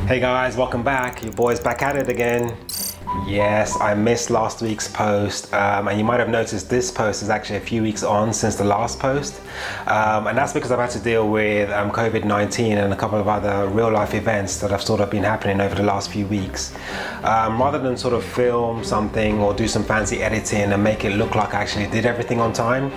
Hey guys, welcome back. Your boy's back at it again. Yes, I missed last week's post, and you might have noticed this post is actually a few weeks on since the last post, and that's because I've had to deal with COVID-19 and a couple of other real-life events that have sort of been happening over the last few weeks. Rather than sort of film something or do some fancy editing and make it look like I actually did everything on time,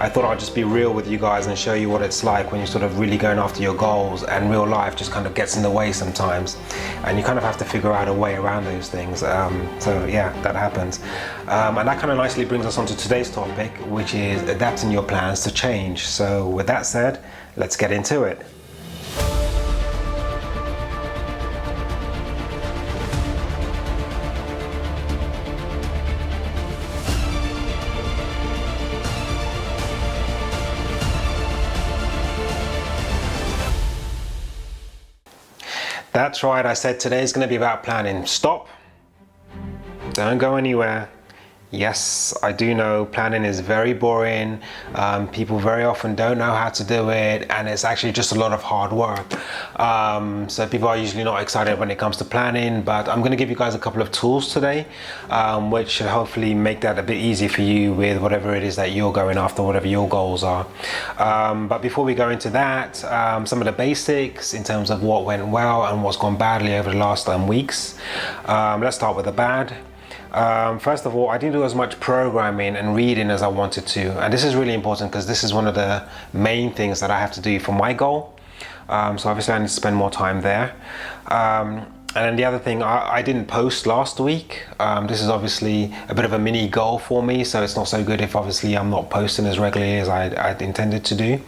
I thought I'd just be real with you guys and show you what it's like when you're sort of really going after your goals and real life just kind of gets in the way sometimes, and you kind of have to figure out a way around those things. So yeah, that happens. And that kind of nicely brings us on to today's topic, which is adapting your plans to change. So with that said, let's get into it. That's right, I said today's going to be about planning. Stop. Don't go anywhere. Yes, I do know planning is very boring. People very often don't know how to do it, and it's actually just a lot of hard work. So people are usually not excited when it comes to planning, but I'm going to give you guys a couple of tools today, which should hopefully make that a bit easier for you with whatever it is that you're going after, whatever your goals are. But before we go into that, some of the basics in terms of what went well and what's gone badly over the last weeks. Let's start with the bad. First of all, I didn't do as much programming and reading as I wanted to, and this is really important because this is one of the main things that I have to do for my goal. So obviously I need to spend more time there. And then the other thing, I didn't post last week. This is obviously a bit of a mini goal for me, so it's not so good if obviously I'm not posting as regularly as I'd intended to do.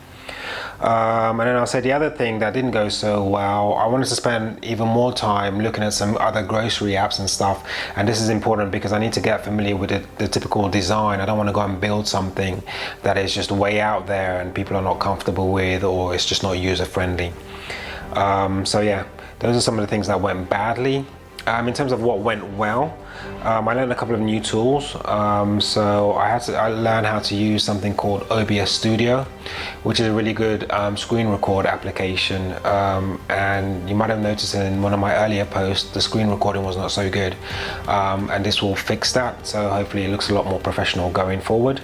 And then I'll say the other thing that didn't go so well, I wanted to spend even more time looking at some other grocery apps and stuff, and this is important because I need to get familiar with the typical design. I don't want to go and build something that is just way out there and people are not comfortable with, or it's just not user friendly. So yeah, those are some of the things that went badly. In terms of what went well, I learned a couple of new tools. So I learned how to use something called OBS Studio, which is a really good screen record application. And you might have noticed in one of my earlier posts, the screen recording was not so good. And this will fix that. So hopefully it looks a lot more professional going forward.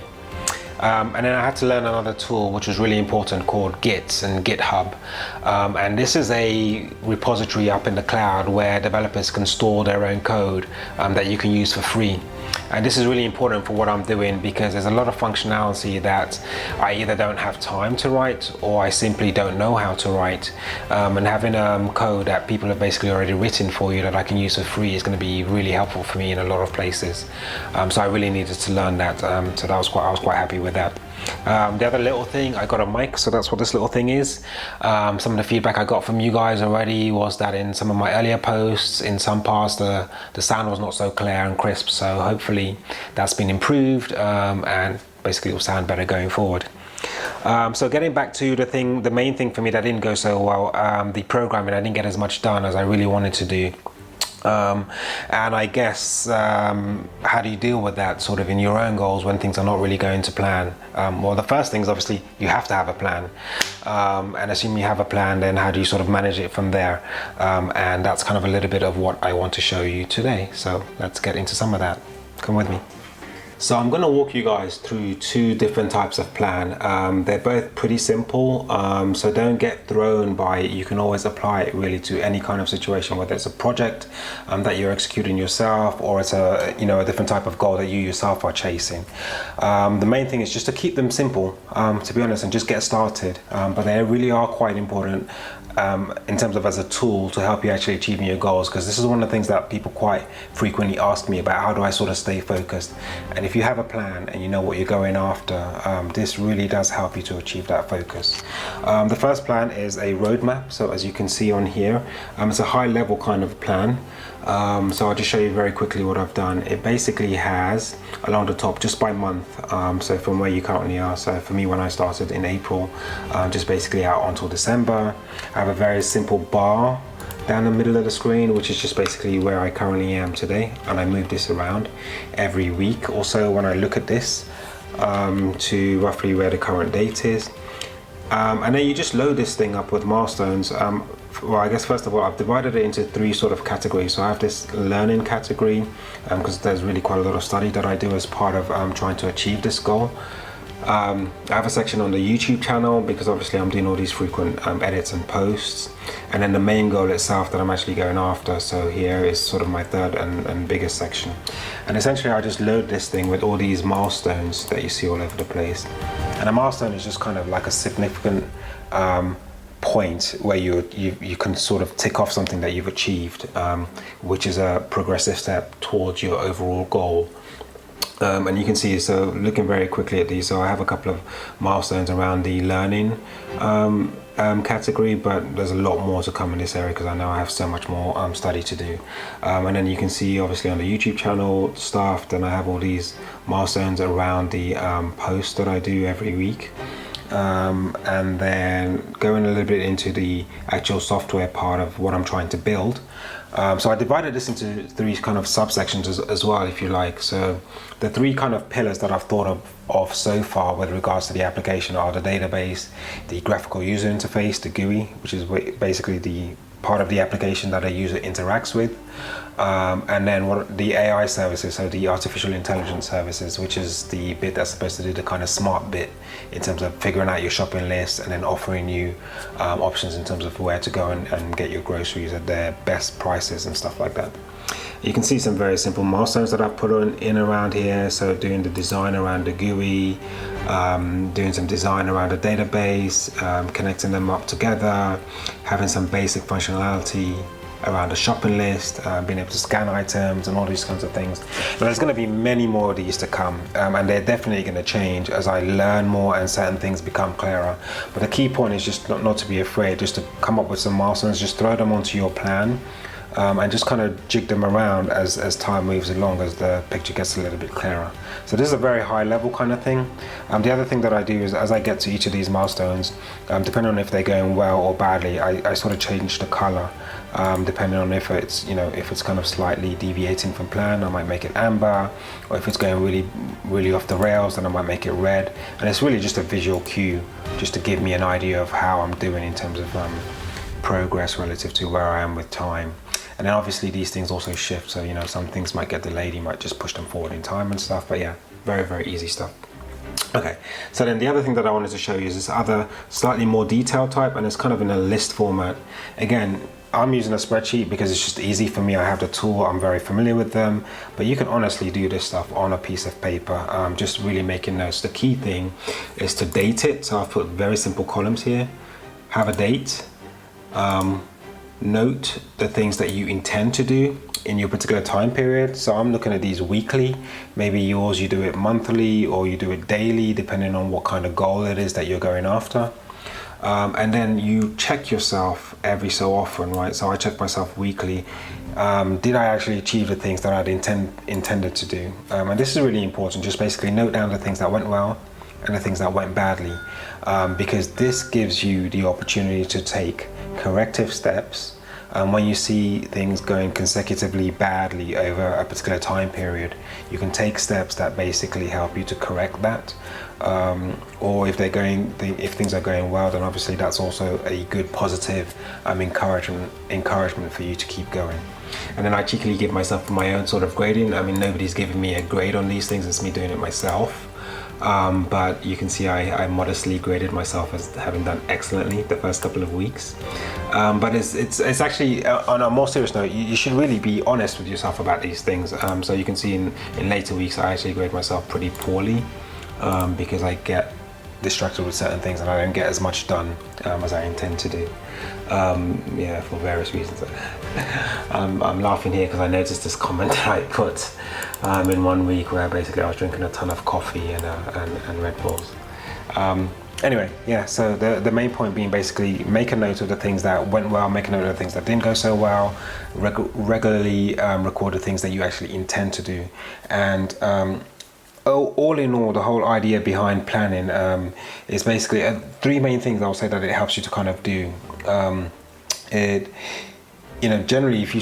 And then I had to learn another tool which was really important called Git and GitHub, and this is a repository up in the cloud where developers can store their own code that you can use for free. And this is really important for what I'm doing because there's a lot of functionality that I either don't have time to write or I simply don't know how to write, and having code that people have basically already written for you that I can use for free is going to be really helpful for me in a lot of places. So I really needed to learn that, so I was quite happy with that. The other little thing, I got a mic, so that's what this little thing is. Some of the feedback I got from you guys already was that in some of my earlier posts, in some parts the sound was not so clear and crisp, so hopefully that's been improved, and basically it will sound better going forward. So getting back to the main thing for me that didn't go so well, the programming, I didn't get as much done as I really wanted to do. And I guess how do you deal with that sort of in your own goals when things are not really going to plan? Well, the first thing is obviously you have to have a plan, and assuming you have a plan, then how do you sort of manage it from there? And that's kind of a little bit of what I want to show you today, so let's get into some of that. Come with me. So I'm going to walk you guys through two different types of plan. They're both pretty simple, so don't get thrown by it. You can always apply it really to any kind of situation, whether it's a project that you're executing yourself, or it's a different type of goal that you yourself are chasing. The main thing is just to keep them simple, to be honest, and just get started. But they really are quite important in terms of as a tool to help you actually achieving your goals, because this is one of the things that people quite frequently ask me about. How do I sort of stay focused? And if you have a plan and you know what you're going after, this really does help you to achieve that focus. The first plan is a roadmap. So as you can see on here, it's a high level kind of plan. So I'll just show you very quickly what I've done. It basically has along the top just by month, so from where you currently are. So for me, when I started in April, just basically out until December. I have a very simple bar down the middle of the screen, which is just basically where I currently am today, and I move this around every week. Also, when I look at this, to roughly where the current date is, And then you just load this thing up with milestones. Well, I guess first of all, I've divided it into three sort of categories. So I have this learning category, because there's really quite a lot of study that I do as part of trying to achieve this goal. I have a section on the YouTube channel because obviously I'm doing all these frequent edits and posts, and then the main goal itself that I'm actually going after. So here is sort of my third and biggest section, and essentially I just load this thing with all these milestones that you see all over the place. And a milestone is just kind of like a significant point where you can sort of tick off something that you've achieved, which is a progressive step towards your overall goal. And you can see, so looking very quickly at these, so I have a couple of milestones around the learning category, but there's a lot more to come in this area because I know I have so much more study to do. And then you can see obviously on the YouTube channel stuff, then I have all these milestones around the posts that I do every week. And then going a little bit into the actual software part of what I'm trying to build. So I divided this into three kind of subsections as well, if you like. So the three kind of pillars that I've thought of so far with regards to the application are the database, the graphical user interface, the GUI, which is basically the part of the application that a user interacts with, and then what the AI services, so the artificial intelligence services, which is the bit that's supposed to do the kind of smart bit in terms of figuring out your shopping list and then offering you options in terms of where to go and get your groceries at their best prices and stuff like that. You can see some very simple milestones that I've put in around here. So doing the design around the GUI, doing some design around the database, connecting them up together, having some basic functionality around the shopping list, being able to scan items and all these kinds of things. But there's going to be many more of these to come, and they're definitely going to change as I learn more and certain things become clearer. But the key point is just not to be afraid, just to come up with some milestones, just throw them onto your plan. And just kind of jig them around as time moves along, as the picture gets a little bit clearer. So this is a very high level kind of thing. The other thing that I do is, as I get to each of these milestones, depending on if they're going well or badly, I sort of change the color, depending on if it's, if it's kind of slightly deviating from plan, I might make it amber, or if it's going really off the rails, then I might make it red. And it's really just a visual cue, just to give me an idea of how I'm doing in terms of progress relative to where I am with time. And then obviously these things also shift, so some things might get delayed, you might just push them forward in time and stuff, but yeah, very, very easy stuff. Okay, so then the other thing that I wanted to show you is this other slightly more detailed type, and it's kind of in a list format. Again, I'm using a spreadsheet because it's just easy for me. I have the tool, I'm very familiar with them, but you can honestly do this stuff on a piece of paper, just really making notes. The key thing is to date it, so I've put very simple columns here. Have a date, note the things that you intend to do in your particular time period. So I'm looking at these weekly, maybe yours you do it monthly or you do it daily, depending on what kind of goal it is that you're going after. And then you check yourself every so often, right? So I check myself weekly. Did I actually achieve the things that I'd intended to do? And this is really important. Just basically note down the things that went well and the things that went badly, because this gives you the opportunity to take corrective steps. When you see things going consecutively badly over a particular time period, you can take steps that basically help you to correct that. Or if things are going well, then obviously that's also a good positive encouragement for you to keep going. And then I cheekily give myself my own sort of grading. I mean, nobody's giving me a grade on these things, it's me doing it myself. But you can see I modestly graded myself as having done excellently the first couple of weeks. But it's actually, on a more serious note, you should really be honest with yourself about these things. So you can see in later weeks I actually grade myself pretty poorly, because I get distracted with certain things and I don't get as much done as I intend to do. Yeah, for various reasons. I'm laughing here because I noticed this comment that I put in one week where basically I was drinking a ton of coffee and Red Bulls. Anyway, yeah, so the main point being basically make a note of the things that went well, make a note of the things that didn't go so well, regularly record the things that you actually intend to do. And all in all, the whole idea behind planning is basically three main things I'll say that it helps you to kind of do. Generally, if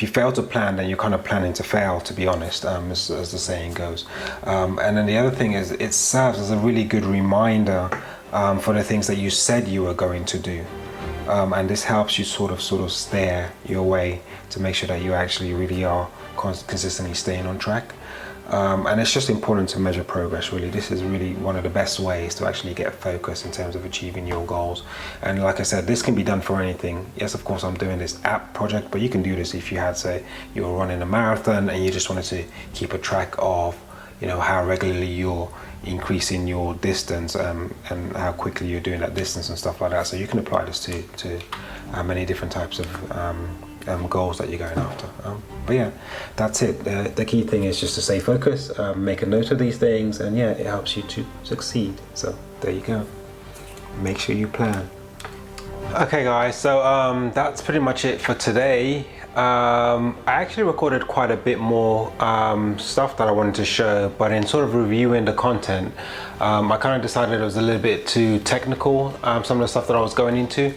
you fail to plan, then you're kind of planning to fail, to be honest, as the saying goes. And then the other thing is it serves as a really good reminder for the things that you said you were going to do. And this helps you sort of steer your way to make sure that you actually really are consistently staying on track. And it's just important to measure progress, really. This is really one of the best ways to actually get focus in terms of achieving your goals. And like I said, this can be done for anything. Yes, of course, I'm doing this app project, but you can do this if you had, say, you were running a marathon and you just wanted to keep a track of, you know, how regularly you're increasing your distance, and how quickly you're doing that distance and stuff like that. So you can apply this to many different types of goals that you're going after. But yeah, that's it. The key thing is just to stay focused, make a note of these things, and yeah, it helps you to succeed. So there you go. Make sure you plan. Okay guys, so that's pretty much it for today. I actually recorded quite a bit more stuff that I wanted to show, but in sort of reviewing the content, I kind of decided it was a little bit too technical, some of the stuff that I was going into,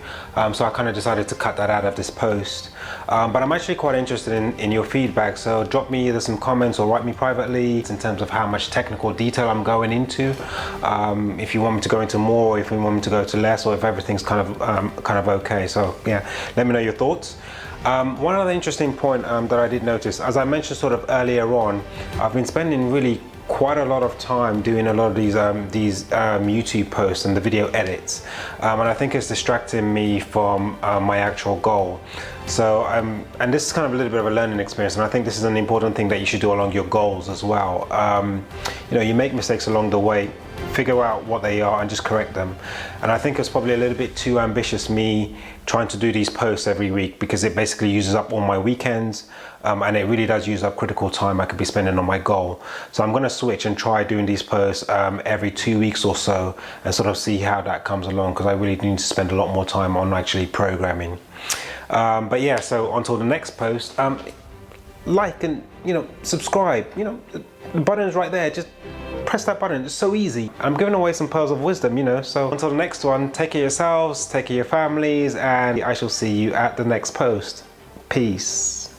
so I kind of decided to cut that out of this post. But I'm actually quite interested in your feedback, so drop me either some comments or write me privately in terms of how much technical detail I'm going into, if you want me to go into more, if you want me to go to less, or if everything's kind of okay. So yeah, let me know your thoughts. One other interesting point that I did notice, as I mentioned sort of earlier on, I've been spending really quite a lot of time doing a lot of these YouTube posts and the video edits, and I think it's distracting me from my actual goal. So and this is kind of a little bit of a learning experience, and I think this is an important thing that you should do along your goals as well. You know, you make mistakes along the way, figure out what they are and just correct them. And I think it's probably a little bit too ambitious, me trying to do these posts every week, because it basically uses up all my weekends, and it really does use up critical time I could be spending on my goal. So I'm going to switch and try doing these posts every 2 weeks or so, and sort of see how that comes along, because I really need to spend a lot more time on actually programming. But yeah, so until the next post, like and, you know, subscribe. You know, the button is right there. Just press that button. It's so easy. I'm giving away some pearls of wisdom, you know. So until the next one, take care of yourselves, take care of your families, and I shall see you at the next post. Peace.